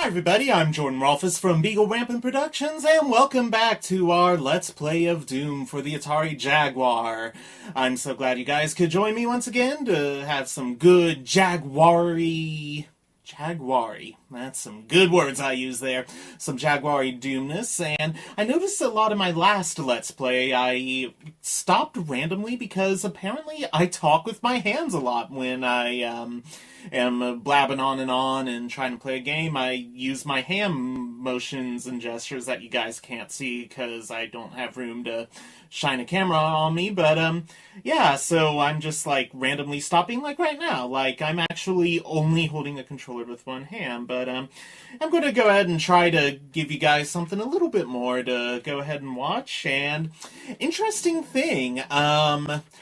everybody, I'm Jordan Rolfus from Beagle Rampant Productions, and welcome back to our Let's Play of Doom for the Atari Jaguar. I'm so glad you guys could join me once again to have some good Jaguar-y, that's some good words I use there, some Jaguar-y Doomness, and I noticed a lot of my last Let's Play, I stopped randomly because apparently I talk with my hands a lot when I, am blabbing on and trying to play a game. I use my hand motions and gestures that you guys can't see because I don't have room to shine a camera on me, but yeah, so I'm just like randomly stopping like right now, like I'm actually only holding a controller with one hand, but I'm going to go ahead and try to give you guys something a little bit more to go ahead and watch. And interesting thing,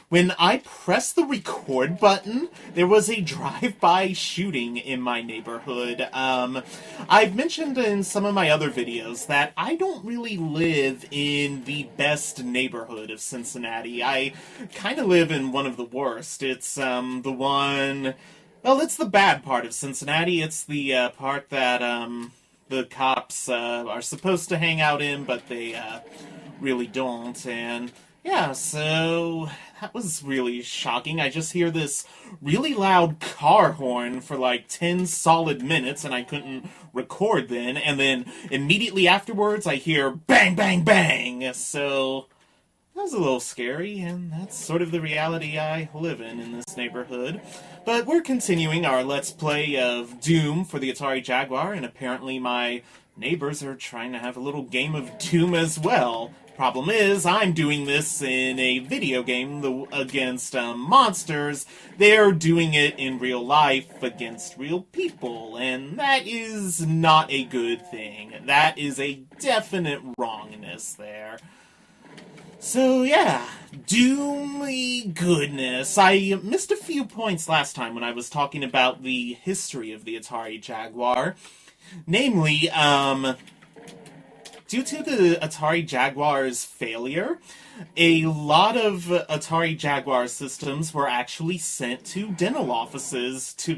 when I pressed the record button, there was a drive-by shooting in my neighborhood. I've mentioned in some of my other videos that I don't really live in the best neighborhood of Cincinnati. I kind of live in one of the worst. It's it's the bad part of Cincinnati. It's the part that the cops are supposed to hang out in, but they really don't. And yeah, so that was really shocking. I just hear this really loud car horn for like 10 solid minutes, and I couldn't record then. And then immediately afterwards, I hear bang, bang, bang. So that was a little scary, and that's sort of the reality I live in this neighborhood. But we're continuing our Let's Play of Doom for the Atari Jaguar, and apparently my neighbors are trying to have a little game of Doom as well. Problem is, I'm doing this in a video game against monsters. They're doing it in real life against real people, and that is not a good thing. That is a definite wrongness there. So yeah, doomy goodness. I missed a few points last time when I was talking about the history of the Atari Jaguar. Namely, due to the Atari Jaguar's failure, a lot of Atari Jaguar systems were actually sent to dental offices to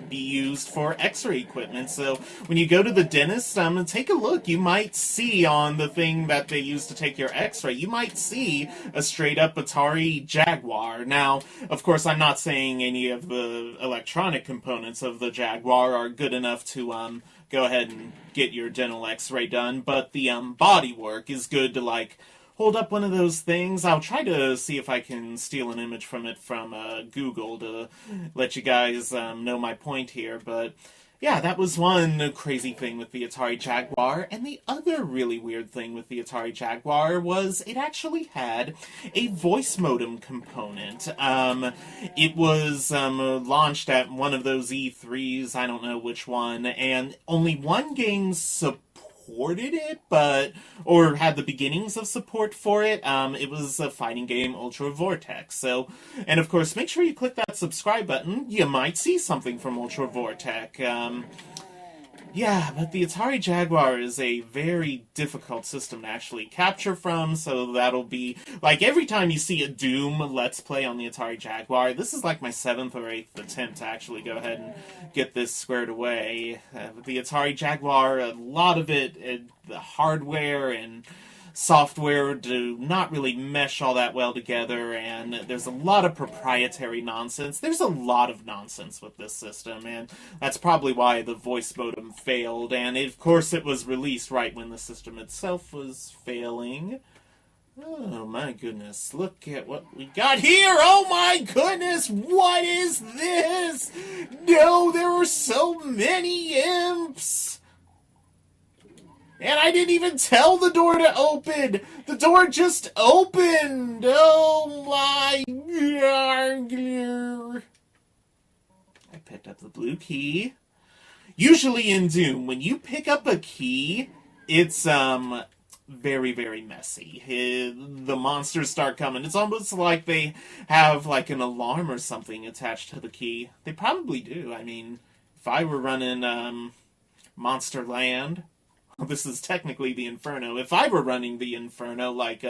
be used for X-ray equipment. So when you go to the dentist, take a look. You might see on the thing that they use to take your X-ray, you might see a straight-up Atari Jaguar. Now, of course, I'm not saying any of the electronic components of the Jaguar are good enough to go ahead and get your dental X-ray done, but the bodywork is good to like hold up one of those things. I'll try to see if I can steal an image from it from Google to let you guys know my point here. But yeah, that was one crazy thing with the Atari Jaguar. And the other really weird thing with the Atari Jaguar was it actually had a voice modem component. It was launched at one of those E3s, I don't know which one, and only one game supported it, or had the beginnings of support for it. It was a fighting game, Ultra Vortex. So, and of course, make sure you click that subscribe button. You might see something from Ultra Vortex. Yeah, but the Atari Jaguar is a very difficult system to actually capture from, so that'll be, like, every time you see a Doom Let's Play on the Atari Jaguar, this is like my 7th or 8th attempt to actually go ahead and get this squared away. The Atari Jaguar, a lot of it, the hardware and software do not really mesh all that well together, and there's a lot of proprietary nonsense. There's a lot of nonsense with this system, and that's probably why the voice modem failed, and of course it was released right when the system itself was failing. Oh my goodness, look at what we got here! Oh my goodness, what is this? No, there were so many imps! And I didn't even tell the door to open! The door just opened! Oh my god! I picked up the blue key. Usually in Doom, when you pick up a key, it's, very, very messy. The monsters start coming. It's almost like they have, like, an alarm or something attached to the key. They probably do. I mean, if I were running, Monster Land, this is technically the Inferno. If I were running the Inferno, like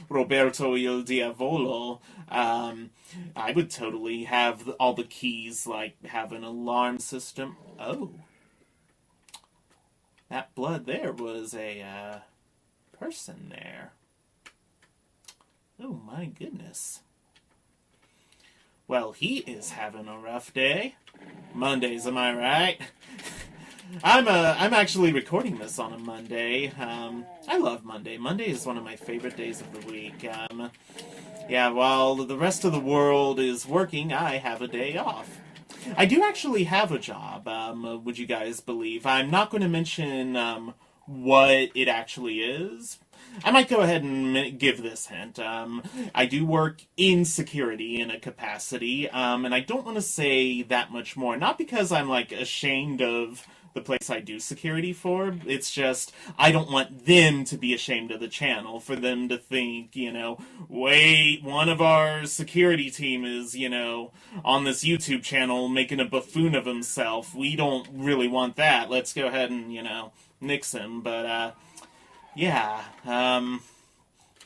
Roberto Il Diavolo, I would totally have all the keys, like, have an alarm system. Oh. That blood there was a person there. Oh my goodness. Well, he is having a rough day. Mondays, am I right? I'm actually recording this on a Monday. I love Monday. Monday is one of my favorite days of the week. Yeah, while the rest of the world is working, I have a day off. I do actually have a job, would you guys believe? I'm not going to mention what it actually is. I might go ahead and give this hint. I do work in security in a capacity, and I don't want to say that much more. Not because I'm, like, ashamed of the place I do security for. It's just, I don't want them to be ashamed of the channel, for them to think, wait, one of our security team is, on this YouTube channel making a buffoon of himself. We don't really want that. Let's go ahead and, nix him. But, yeah,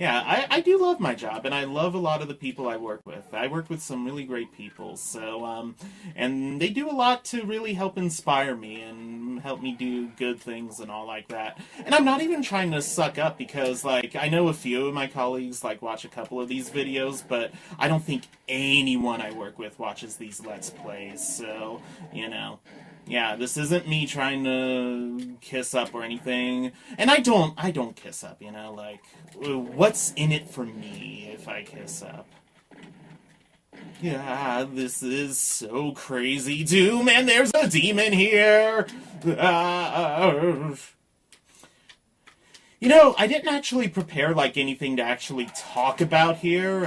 I do love my job, and I love a lot of the people I work with. I work with some really great people, so, and they do a lot to really help inspire me and help me do good things and all like that. And I'm not even trying to suck up because, like, I know a few of my colleagues, like, watch a couple of these videos, but I don't think anyone I work with watches these Let's Plays, so, yeah, this isn't me trying to kiss up or anything. And I don't kiss up, like, what's in it for me if I kiss up? Yeah, this is so crazy, Doom, and there's a demon here! I didn't actually prepare, like, anything to actually talk about here.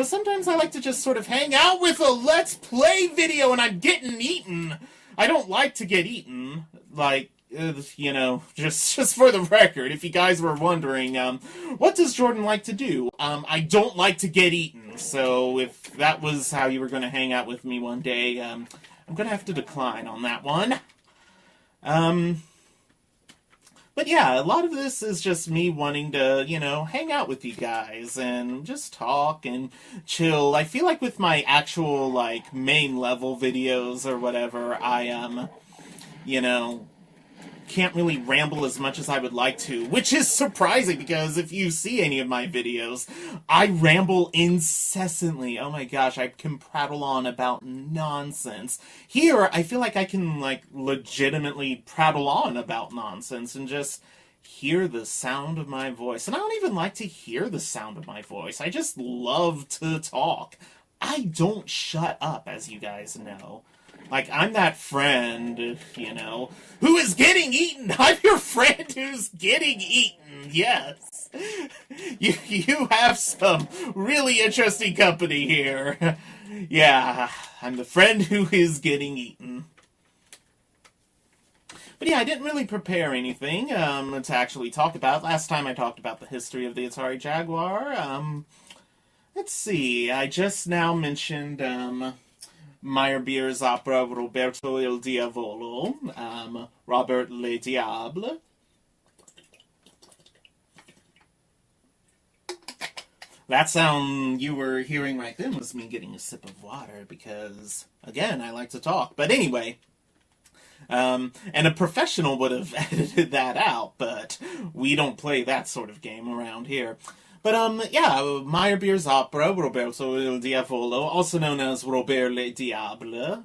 Sometimes I like to just sort of hang out with a Let's Play video and I'm getting eaten. I don't like to get eaten, like, just for the record, if you guys were wondering, what does Jordan like to do? I don't like to get eaten, so if that was how you were going to hang out with me one day, I'm going to have to decline on that one. But yeah, a lot of this is just me wanting to, hang out with you guys and just talk and chill. I feel like with my actual, like, main level videos or whatever, I, can't really ramble as much as I would like to, which is surprising because if you see any of my videos, I ramble incessantly. Oh my gosh, I can prattle on about nonsense. Here, I feel like I can, like, legitimately prattle on about nonsense and just hear the sound of my voice. And I don't even like to hear the sound of my voice. I just love to talk. I don't shut up, as you guys know. Like, I'm that friend, who is getting eaten. I'm your friend who's getting eaten, yes. You have some really interesting company here. Yeah, I'm the friend who is getting eaten. But yeah, I didn't really prepare anything to actually talk about. Last time I talked about the history of the Atari Jaguar. Let's see, I just now mentioned Meyerbeer's opera Roberto Il Diavolo, Robert Le Diable. That sound you were hearing right then was me getting a sip of water because, again, I like to talk. But anyway, and a professional would have edited that out, but we don't play that sort of game around here. But, yeah, Meyerbeer's opera, Roberto Il Diavolo, also known as Robert Le Diable.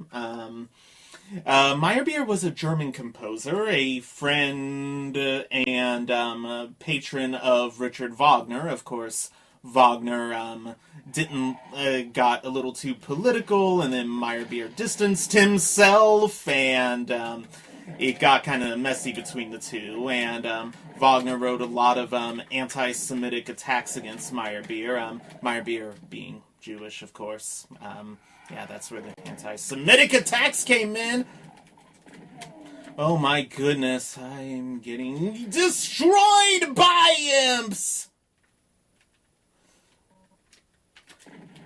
Meyerbeer was a German composer, a friend and patron of Richard Wagner. Of course, Wagner got a little too political, and then Meyerbeer distanced himself, and it got kind of messy between the two, and Wagner wrote a lot of anti-Semitic attacks against Meyerbeer, Meyerbeer being Jewish, of course. Yeah, that's where the anti-Semitic attacks came in. Oh my goodness, I'm getting destroyed by imps!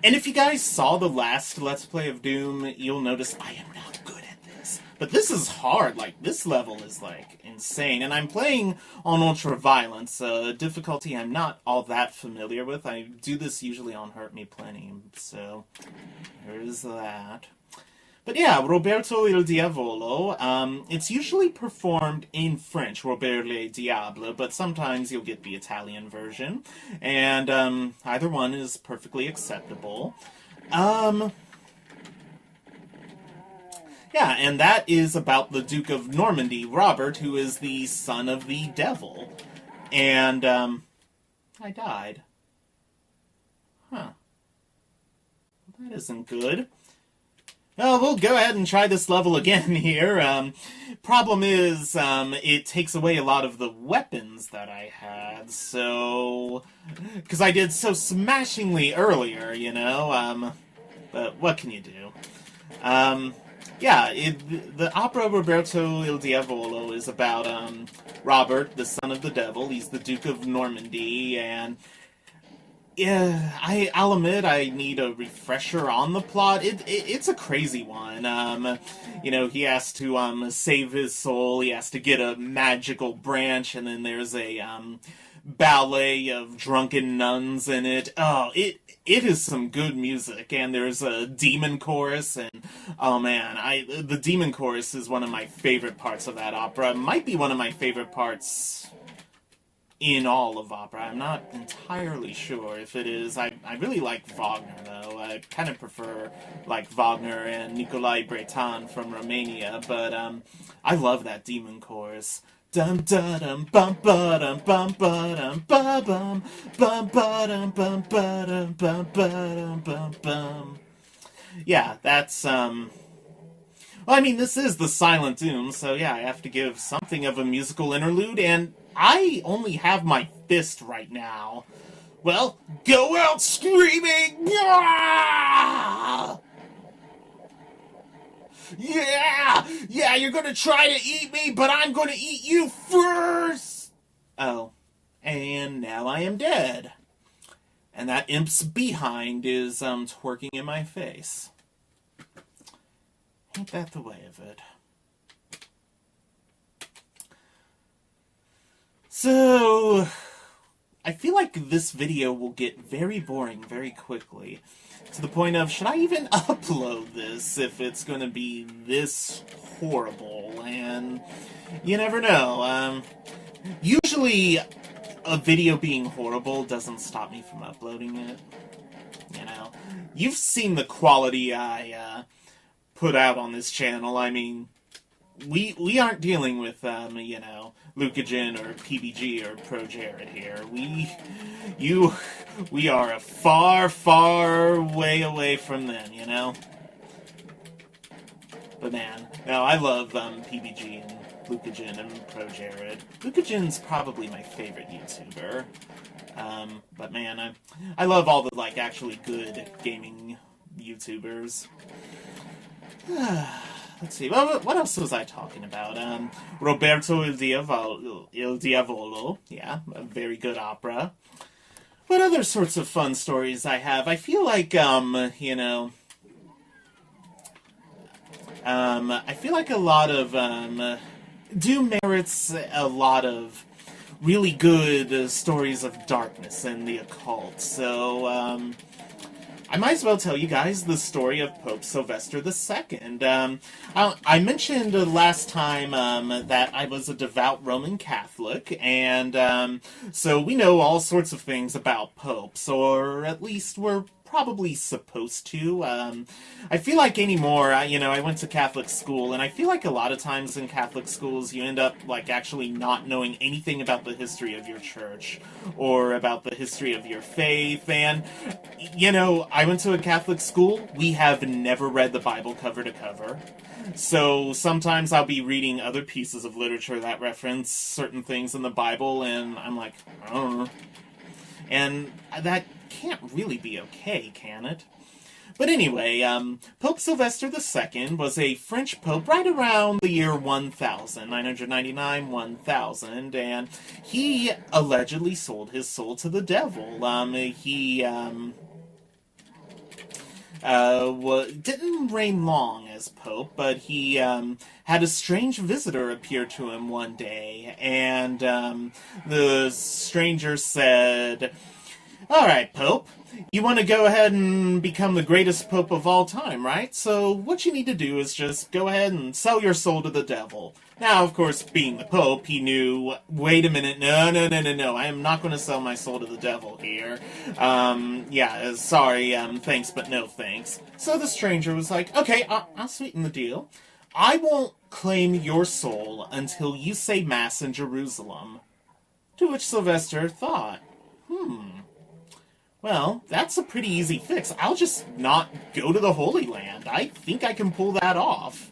And if you guys saw the last Let's Play of Doom, you'll notice I am not good at this. But this is hard, like, this level is, like, insane. And I'm playing on Ultra Violence, a difficulty I'm not all that familiar with. I do this usually on Hurt Me Plenty, so there's that. But yeah, Roberto Il Diavolo, it's usually performed in French, Robert le Diable, but sometimes you'll get the Italian version, and either one is perfectly acceptable. Um, yeah, and that is about the Duke of Normandy, Robert, who is the son of the devil. And, I died. Huh. That isn't good. Well, we'll go ahead and try this level again here. Problem is, it takes away a lot of the weapons that I had, so... Because I did so smashingly earlier, you know, but what can you do? Yeah, the opera Roberto Il Diavolo is about, Robert, the son of the devil. He's the Duke of Normandy, and... Yeah, I'll admit I need a refresher on the plot. It's a crazy one. You know, he has to save his soul. He has to get a magical branch, and then there's a ballet of drunken nuns in it. Oh, it is some good music, and there's a demon chorus, and oh man, the demon chorus is one of my favorite parts of that opera. It might be one of my favorite parts in all of opera. I'm not entirely sure if it is. I really like Wagner, though. I kind of prefer, like, Wagner and Nicolae Breton from Romania, but I love that demon chorus. Dum da dum bum ba dum bum ba dum ba bum bum ba dum bum ba dum bum ba dum bum bum. Yeah, that's well, I mean, this is the Silent Doom, so yeah, I have to give something of a musical interlude, and I only have my fist right now. Well, go out screaming! Yeah! Yeah, you're gonna try to eat me, but I'm gonna eat you first! Oh, and now I am dead. And that imp's behind is, twerking in my face. Ain't that the way of it? So, I feel like this video will get very boring very quickly. To the point of, should I even upload this if it's going to be this horrible? And you never know. Usually, a video being horrible doesn't stop me from uploading it. You know, you've seen the quality I put out on this channel. I mean, we aren't dealing with, you know, Lucagen or PBG or Pro Jared here. We are a far, far way away from them, you know? But man, no, I love PBG and Lucagen and Pro Jared. Lucagen's probably my favorite YouTuber. But man, I love all the, like, actually good gaming YouTubers. Let's see, what else was I talking about? Roberto Il Diavolo, yeah, a very good opera. What other sorts of fun stories I have? I feel like, you know, I feel like a lot of, Doom merits a lot of really good stories of darkness and the occult, so, I might as well tell you guys the story of Pope Sylvester II. I mentioned last time that I was a devout Roman Catholic, and so we know all sorts of things about popes, or at least we're probably supposed to. I feel like anymore, you know, I went to Catholic school, and I feel like a lot of times in Catholic schools you end up, like, actually not knowing anything about the history of your church, or about the history of your faith, and, you know, I went to a Catholic school, we have never read the Bible cover to cover, so sometimes I'll be reading other pieces of literature that reference certain things in the Bible, and I'm like, I don't know. And that can't really be okay, can it? But anyway, Pope Sylvester II was a French pope right around the year 1000, 999, 1000, and he allegedly sold his soul to the devil. He didn't reign long as pope, but he had a strange visitor appear to him one day, and the stranger said, Alright, Pope. You want to go ahead and become the greatest Pope of all time, right? So what you need to do is just go ahead and sell your soul to the devil. Now, of course, being the Pope, he knew, wait a minute, no, I am not going to sell my soul to the devil here. Sorry, thanks, but no thanks. So the stranger was like, okay, I'll sweeten the deal. I won't claim your soul until you say Mass in Jerusalem. To which Sylvester thought, well, that's a pretty easy fix. I'll just not go to the Holy Land. I think I can pull that off.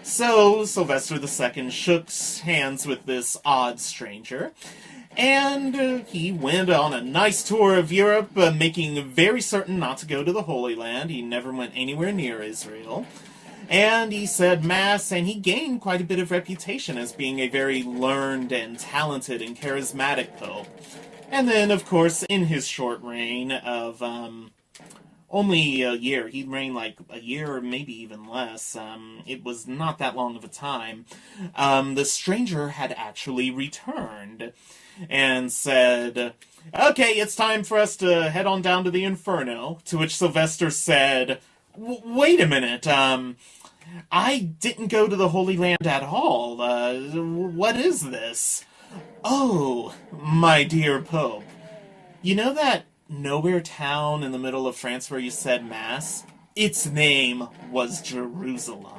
So, Sylvester II shook hands with this odd stranger, and he went on a nice tour of Europe, making very certain not to go to the Holy Land. He never went anywhere near Israel. And he said Mass, and he gained quite a bit of reputation as being a very learned and talented and charismatic pope. And then, of course, in his short reign of only a year, he reigned like a year or maybe even less, it was not that long of a time, the stranger had actually returned and said, okay, it's time for us to head on down to the Inferno, to which Sylvester said, wait a minute, I didn't go to the Holy Land at all, what is this? Oh, my dear Pope, you know that nowhere town in the middle of France where you said Mass? Its name was Jerusalem.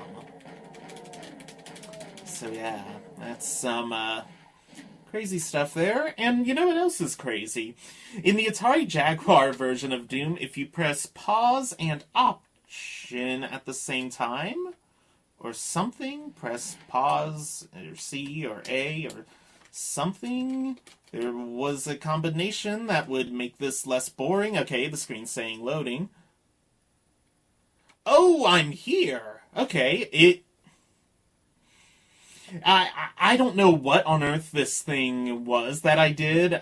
So yeah, that's some crazy stuff there. And you know what else is crazy? In the Atari Jaguar version of Doom, if you press pause and option at the same time, or something, press pause, or C, or A, or something, there was a combination that would make this less boring. Okay, the screen's saying loading. Oh, I'm here. Okay, I don't know what on earth this thing was that I did.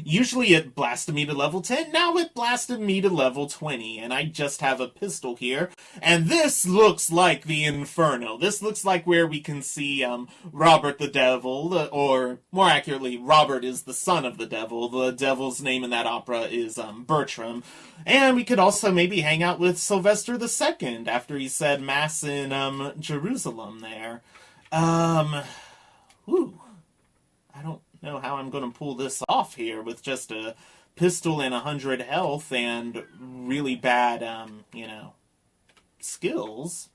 Usually it blasted me to level 10, now it blasted me to level 20, and I just have a pistol here. And this looks like the Inferno. This looks like where we can see Robert the Devil, or more accurately, Robert is the son of the devil. The devil's name in that opera is Bertram. And we could also maybe hang out with Sylvester II after he said Mass in Jerusalem there. I don't know how I'm going to pull this off here with just a pistol and 100 health and really bad, skills.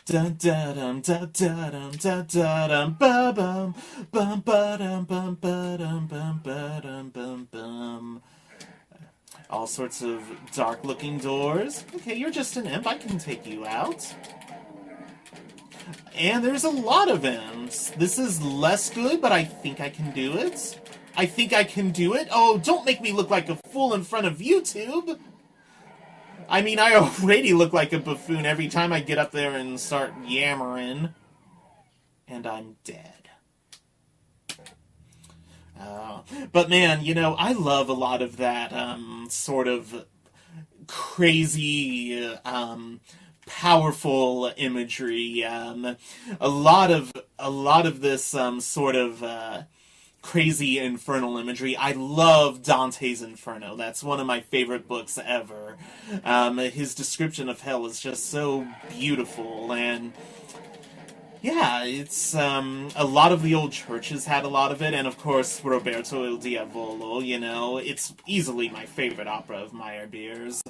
Dun da dum da da dum da da dum ba bum bum ba dum bum ba dum bum ba dum bum bum. All sorts of dark-looking doors. Okay, you're just an imp. I can take you out. And there's a lot of M's. This is less good, but I think I can do it. I think I can do it. Oh, don't make me look like a fool in front of YouTube. I mean, I already look like a buffoon every time I get up there and start yammering. And I'm dead. But man, I love a lot of that sort of crazy, powerful imagery. A lot of this sort of crazy infernal imagery. I love Dante's Inferno. That's one of my favorite books ever. His description of hell is just so beautiful, and yeah, it's a lot of the old churches had a lot of it, and of course Roberto Il Diavolo. It's easily my favorite opera of Meyerbeer's.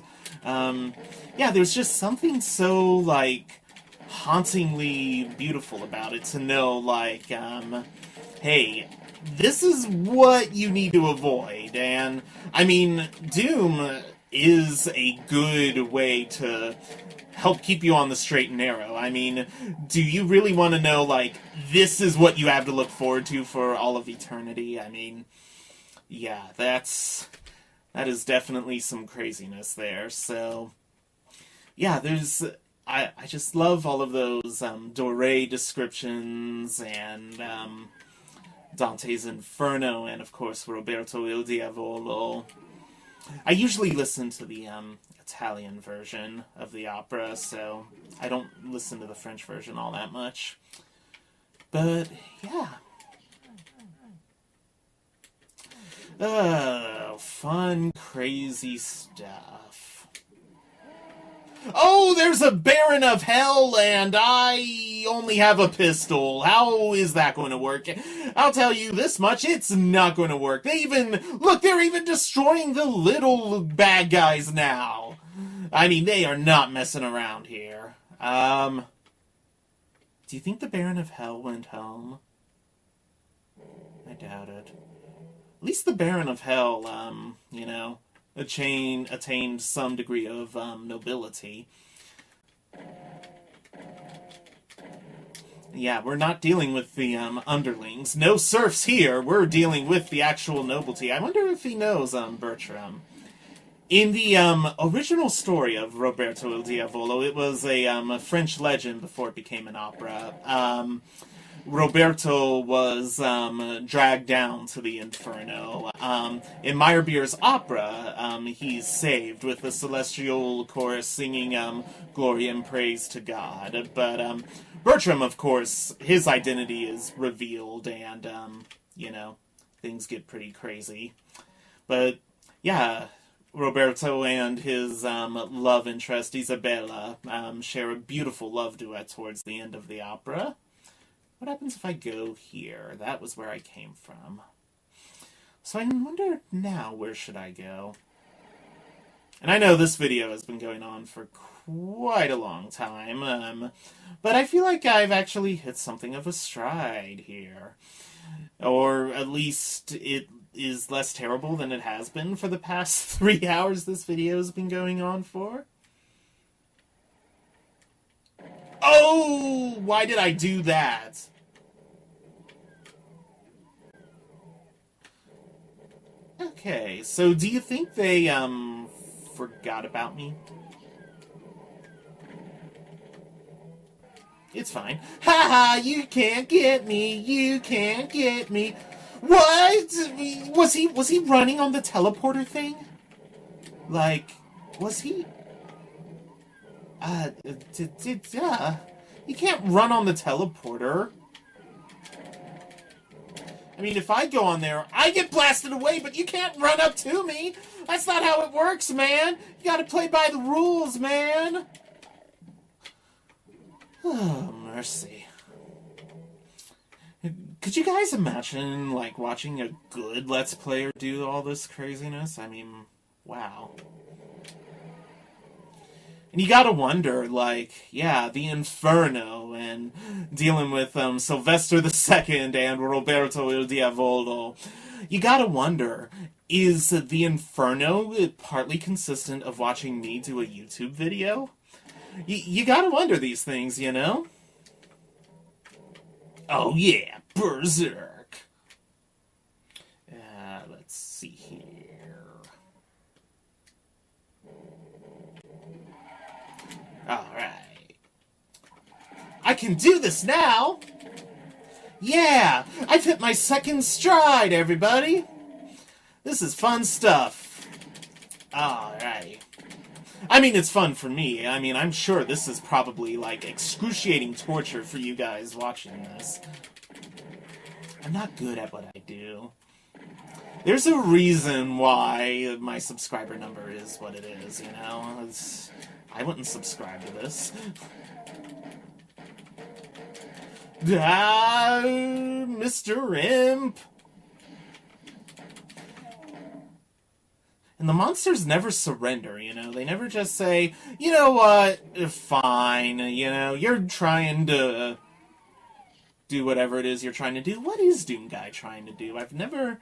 There's just something so hauntingly beautiful about it to know hey, this is what you need to avoid. And I mean, Doom is a good way to help keep you on the straight and narrow. I mean, do you really want to know, this is what you have to look forward to for all of eternity? I mean, yeah, that is definitely some craziness there. So, yeah, I just love all of those Doré descriptions and Dante's Inferno and, of course, Roberto Il Diavolo. I usually listen to the Italian version of the opera, so I don't listen to the French version all that much. But, yeah. Fun, crazy stuff. Oh, there's a Baron of Hell, and I only have a pistol. How is that going to work? I'll tell you this much, it's not going to work. They're even destroying the little bad guys now. I mean, they are not messing around here. Do you think the Baron of Hell went home? I doubt it. At least the Baron of Hell, attained some degree of nobility. Yeah, we're not dealing with the underlings. No serfs here. We're dealing with the actual nobility. I wonder if he knows Bertram. In the original story of Roberto Il Diavolo, it was a French legend before it became an opera. Roberto was dragged down to the Inferno. In Meyerbeer's opera, he's saved with the celestial chorus singing glory and praise to God. But Bertram, of course, his identity is revealed, and, things get pretty crazy. But, yeah, Roberto and his love interest, Isabella, share a beautiful love duet towards the end of the opera. What happens if I go here? That was where I came from. So I wonder now, where should I go? And I know this video has been going on for quite a long time, but I feel like I've actually hit something of a stride here. Or at least it is less terrible than it has been for the past 3 hours this video has been going on for. Oh, why did I do that? Okay, so do you think they, forgot about me? It's fine. Ha ha, you can't get me, you can't get me. What? Was he running on the teleporter thing? Like, was he? You can't run on the teleporter. I mean, if I go on there, I get blasted away, but you can't run up to me. That's not how it works, man. You gotta play by the rules, man. Oh, mercy. Could you guys imagine, like, watching a good Let's Player do all this craziness? I mean, wow. And you gotta wonder, like, yeah, the Inferno, and dealing with Sylvester II and Roberto Il Diavolo. You gotta wonder, is the Inferno partly consistent of watching me do a YouTube video? You gotta wonder these things, you know? Oh yeah, Berserk! Let's see here. Alright. I can do this now! Yeah! I've hit my second stride, everybody! This is fun stuff. Alright. I mean, it's fun for me. I mean, I'm sure this is probably, like, excruciating torture for you guys watching this. I'm not good at what I do. There's a reason why my subscriber number is what it is, you know? I wouldn't subscribe to this. Mr. Imp! And the monsters never surrender, you know? They never just say, you know what, fine, you know, you're trying to do whatever it is you're trying to do. What is Doom Guy trying to do? I've never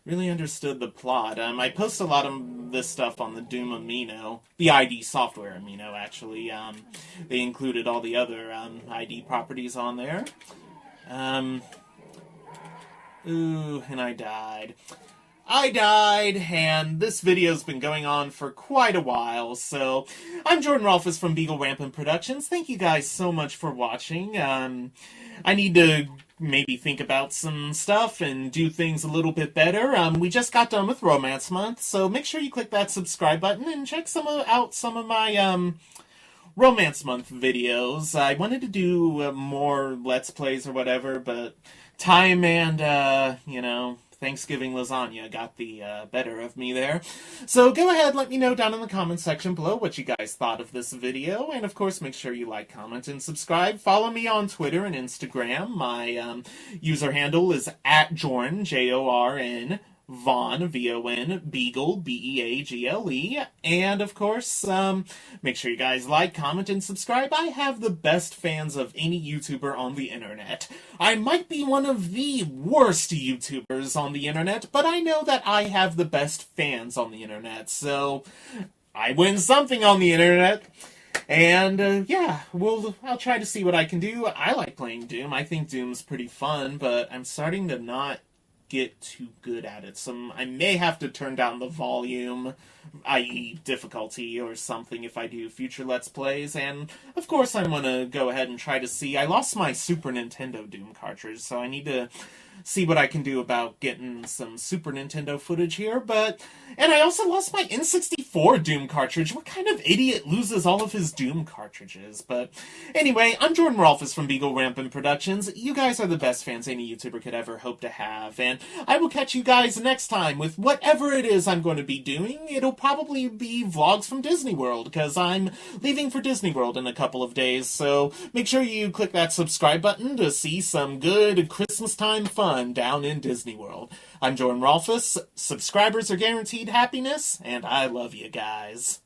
really understood the plot. I post a lot of this stuff on the Doom Amino, the ID software Amino, actually. They included all the other ID properties on there. Ooh, and I died. And this video's been going on for quite a while, so I'm Jordan Rolfus from Beagle Rampant Productions. Thank you guys so much for watching. I need to maybe think about some stuff and do things a little bit better. We just got done with Romance Month, so make sure you click that subscribe button and check out some of my Romance Month videos. I wanted to do more Let's Plays or whatever, but time and, Thanksgiving lasagna got the better of me there. So go ahead, let me know down in the comment section below what you guys thought of this video. And of course, make sure you like, comment, and subscribe. Follow me on Twitter and Instagram. My user handle is @Jorn, Jorn. Von, V-O-N, Beagle, B-E-A-G-L-E, and of course, make sure you guys like, comment, and subscribe. I have the best fans of any YouTuber on the internet. I might be one of the worst YouTubers on the internet, but I know that I have the best fans on the internet, so I win something on the internet. And, yeah, I'll try to see what I can do. I like playing Doom. I think Doom's pretty fun, but I'm starting to not get too good at it. I may have to turn down the volume, i.e. difficulty or something if I do future Let's Plays, and of course I'm gonna go ahead and try to see. I lost my Super Nintendo Doom cartridge, so I need to see what I can do about getting some Super Nintendo footage here, and I also lost my N64 Doom cartridge. What kind of idiot loses all of his Doom cartridges? But anyway, I'm Jordan Rolfus from Beagle Rampant Productions. You guys are the best fans any YouTuber could ever hope to have, and I will catch you guys next time with whatever it is I'm going to be doing. It'll probably be vlogs from Disney World, because I'm leaving for Disney World in a couple of days, so make sure you click that subscribe button to see some good Christmas time fun down in Disney World. I'm Jordan Rolfus. Subscribers are guaranteed happiness, and I love you guys.